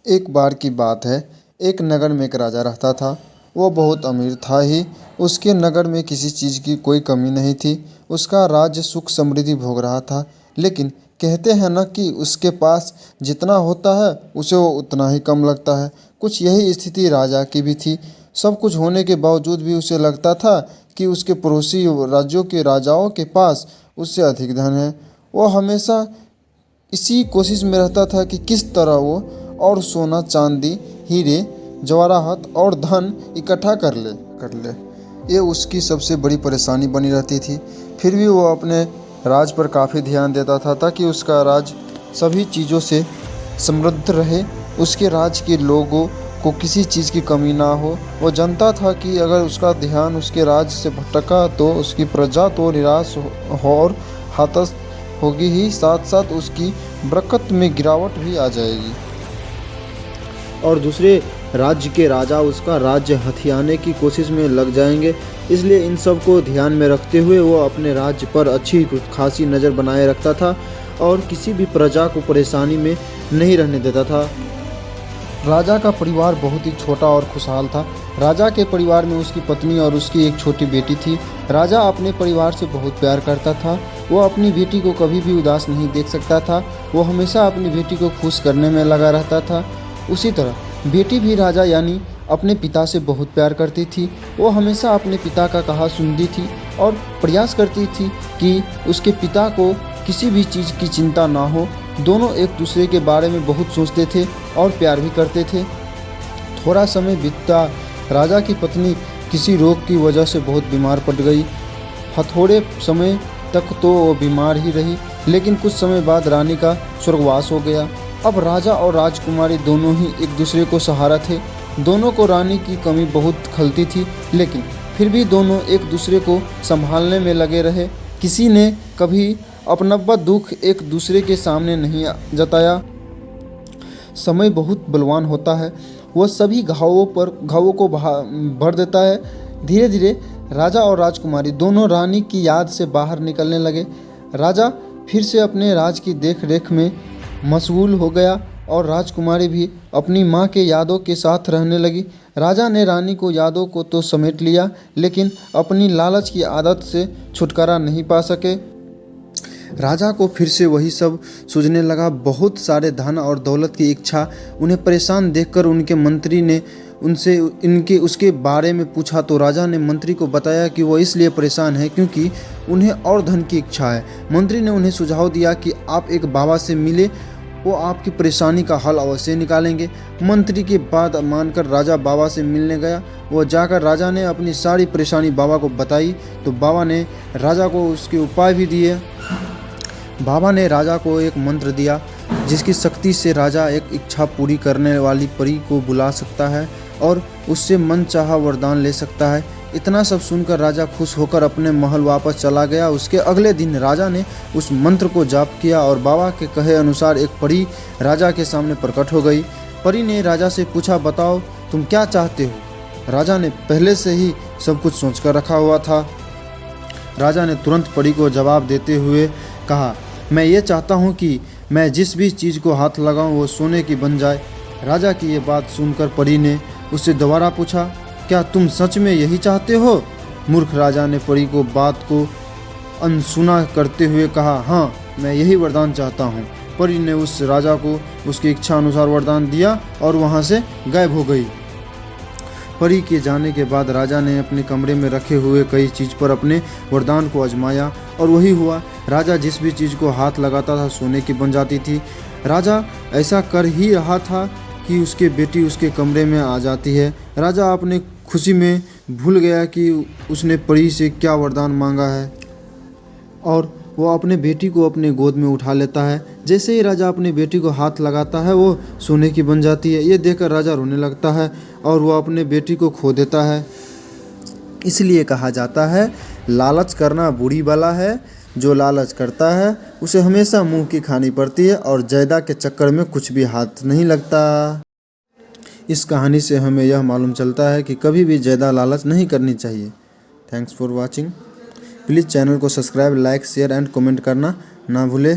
एक बार की बात है, एक नगर में एक राजा रहता था। वो बहुत अमीर था ही। उसके नगर में किसी चीज़ की कोई कमी नहीं थी। उसका राज्य सुख समृद्धि भोग रहा था। लेकिन कहते हैं ना कि उसके पास जितना होता है उसे वो उतना ही कम लगता है। कुछ यही स्थिति राजा की भी थी। सब कुछ होने के बावजूद भी उसे लगता था कि उसके पड़ोसी राज्यों के राजाओं के पास उससे अधिक धन है। वो हमेशा इसी कोशिश में रहता था कि किस तरह वो और सोना चांदी, हीरे जवाहरात और धन इकट्ठा कर ले। ये उसकी सबसे बड़ी परेशानी बनी रहती थी। फिर भी वो अपने राज पर काफ़ी ध्यान देता था ताकि उसका राज सभी चीज़ों से समृद्ध रहे। उसके राज के लोगों को किसी चीज़ की कमी ना हो। वो जानता था कि अगर उसका ध्यान उसके राज से भटका तो उसकी प्रजा तो निराश और हताश होगी ही, साथ साथ उसकी बरकत में गिरावट भी आ जाएगी और दूसरे राज्य के राजा उसका राज्य हथियाने की कोशिश में लग जाएंगे। इसलिए इन सब को ध्यान में रखते हुए वो अपने राज्य पर अच्छी खासी नज़र बनाए रखता था और किसी भी प्रजा को परेशानी में नहीं रहने देता था। राजा का परिवार बहुत ही छोटा और खुशहाल था। राजा के परिवार में उसकी पत्नी और उसकी एक छोटी बेटी थी। राजा अपने परिवार से बहुत प्यार करता था। वो अपनी बेटी को कभी भी उदास नहीं देख सकता था। वो हमेशा अपनी बेटी को खुश करने में लगा रहता था। उसी तरह बेटी भी राजा यानी अपने पिता से बहुत प्यार करती थी। वो हमेशा अपने पिता का कहा सुनती थी और प्रयास करती थी कि उसके पिता को किसी भी चीज़ की चिंता ना हो। दोनों एक दूसरे के बारे में बहुत सोचते थे और प्यार भी करते थे। थोड़ा समय बीतता, राजा की पत्नी किसी रोग की वजह से बहुत बीमार पड़ गई। थोड़े समय तक तो वो बीमार ही रही, लेकिन कुछ समय बाद रानी का स्वर्गवास हो गया। अब राजा और राजकुमारी दोनों ही एक दूसरे को सहारा थे। दोनों को रानी की कमी बहुत खलती थी, लेकिन फिर भी दोनों एक दूसरे को संभालने में लगे रहे। किसी ने कभी अपना दुख एक दूसरे के सामने नहीं जताया। समय बहुत बलवान होता है, वह सभी घावों को भर देता है। धीरे धीरे राजा और राजकुमारी दोनों रानी की याद से बाहर निकलने लगे। राजा फिर से अपने राज की देख रेख में मशगूल हो गया और राजकुमारी भी अपनी माँ के यादों के साथ रहने लगी। राजा ने रानी को यादों को तो समेट लिया, लेकिन अपनी लालच की आदत से छुटकारा नहीं पा सके। राजा को फिर से वही सब सूझने लगा। बहुत सारे धन और दौलत की इच्छा। उन्हें परेशान देखकर उनके मंत्री ने उनसे उसके बारे में पूछा तो राजा ने मंत्री को बताया कि वो इसलिए परेशान है क्योंकि उन्हें और धन की इच्छा है। मंत्री ने उन्हें सुझाव दिया कि आप एक बाबा से मिले, वो आपकी परेशानी का हल अवश्य निकालेंगे। मंत्री की बात मानकर राजा बाबा से मिलने गया। वो जाकर राजा ने अपनी सारी परेशानी बाबा को बताई तो बाबा ने राजा को उसके उपाय भी दिए। बाबा ने राजा को एक मंत्र दिया जिसकी शक्ति से राजा एक इच्छा पूरी करने वाली परी को बुला सकता है और उससे मनचाहा वरदान ले सकता है। इतना सब सुनकर राजा खुश होकर अपने महल वापस चला गया। उसके अगले दिन राजा ने उस मंत्र को जाप किया और बाबा के कहे अनुसार एक परी राजा के सामने प्रकट हो गई। परी ने राजा से पूछा, बताओ तुम क्या चाहते हो। राजा ने पहले से ही सब कुछ सोच कर रखा हुआ था। राजा ने तुरंत परी को जवाब देते हुए कहा, मैं ये चाहता हूँ कि मैं जिस भी चीज़ को हाथ लगाऊँ वो सोने की बन जाए। राजा की ये बात सुनकर परी ने उससे दोबारा पूछा, क्या तुम सच में यही चाहते हो। मूर्ख राजा ने परी को बात को अनसुना करते हुए कहा, हाँ मैं यही वरदान चाहता हूँ। परी ने उस राजा को उसकी इच्छा अनुसार वरदान दिया और वहाँ से गायब हो गई। परी के जाने के बाद राजा ने अपने कमरे में रखे हुए कई चीज़ पर अपने वरदान को आजमाया और वही हुआ। राजा जिस भी चीज़ को हाथ लगाता था सोने की बन जाती थी। राजा ऐसा कर ही रहा था कि उसके बेटी उसके कमरे में आ जाती है। राजा अपने खुशी में भूल गया कि उसने परी से क्या वरदान मांगा है और वो अपने बेटी को अपने गोद में उठा लेता है। जैसे ही राजा अपनी बेटी को हाथ लगाता है वो सोने की बन जाती है। ये देखकर राजा रोने लगता है और वो अपने बेटी को खो देता है। इसलिए कहा जाता है, लालच करना बुरी बला है। जो लालच करता है उसे हमेशा मुंह की खानी पड़ती है और जायदा के चक्कर में कुछ भी हाथ नहीं लगता। इस कहानी से हमें यह मालूम चलता है कि कभी भी ज़्यादा लालच नहीं करनी चाहिए। Thanks for watching. Please channel को subscribe, like, share and comment करना ना भूले।